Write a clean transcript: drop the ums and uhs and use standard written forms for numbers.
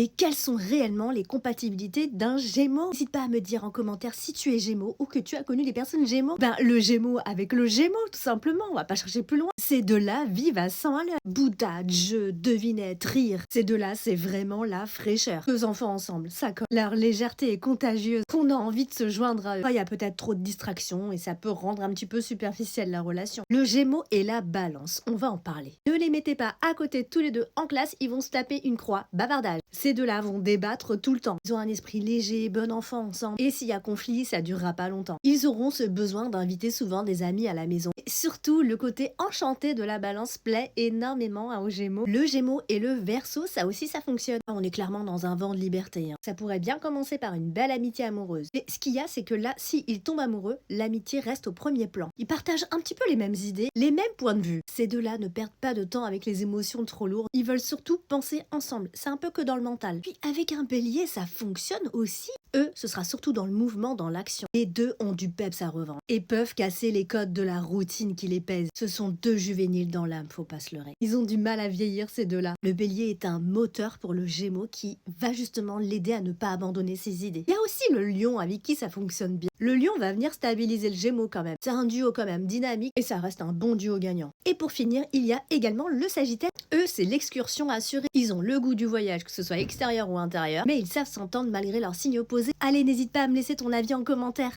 Mais quelles sont réellement les compatibilités d'un Gémeaux? N'hésite pas à me dire en commentaire si tu es Gémeaux ou que tu as connu des personnes Gémeaux. Ben, le Gémeaux avec le Gémeaux, tout simplement, on va pas chercher plus loin. Ces deux-là vivent à 100 à l'heure. Boutade, jeux, devinettes, rire. Ces deux-là, c'est vraiment la fraîcheur. Deux enfants ensemble, ça colle. Leur légèreté est contagieuse, qu'on a envie de se joindre à eux. Il y a peut-être trop de distractions et ça peut rendre un petit peu superficielle la relation. Le Gémeaux et la Balance, on va en parler. Ne les mettez pas à côté tous les deux en classe, ils vont se taper une croix, bavardage. Ces deux-là vont débattre tout le temps. Ils ont un esprit léger, bon enfant ensemble. Et s'il y a conflit, ça durera pas longtemps. Ils auront ce besoin d'inviter souvent des amis à la maison. Et surtout, le côté enchanté de la Balance plaît énormément aux Gémeaux. Le Gémeaux et le Verseau, ça aussi ça fonctionne. On est clairement dans un vent de liberté. Ça pourrait bien commencer par une belle amitié amoureuse. Mais ce qu'il y a, c'est que là, s'ils tombent amoureux, l'amitié reste au premier plan. Ils partagent un petit peu les mêmes idées, les mêmes points de vue. Ces deux-là ne perdent pas de temps avec les émotions trop lourdes. Ils veulent surtout penser ensemble. C'est un peu que dans le mental. Puis avec un Bélier, ça fonctionne aussi. Eux, ce sera surtout dans le mouvement, dans l'action. Les deux ont du peps à revendre et peuvent casser les codes de la routine qui les pèse. Ce sont deux juvéniles dans l'âme, faut pas se leurrer. Ils ont du mal à vieillir, ces deux-là. Le Bélier est un moteur pour le Gémeaux qui va justement l'aider à ne pas abandonner ses idées. Il y a aussi le Lion avec qui ça fonctionne bien. Le Lion va venir stabiliser le Gémeaux quand même. C'est un duo quand même dynamique et ça reste un bon duo gagnant. Et pour finir, il y a également le Sagittaire. Eux, c'est l'excursion assurée. Ils ont le goût du voyage, que ce soit extérieur ou intérieur, mais ils savent s'entendre malgré leurs signes opposés. Allez, n'hésite pas à me laisser ton avis en commentaire.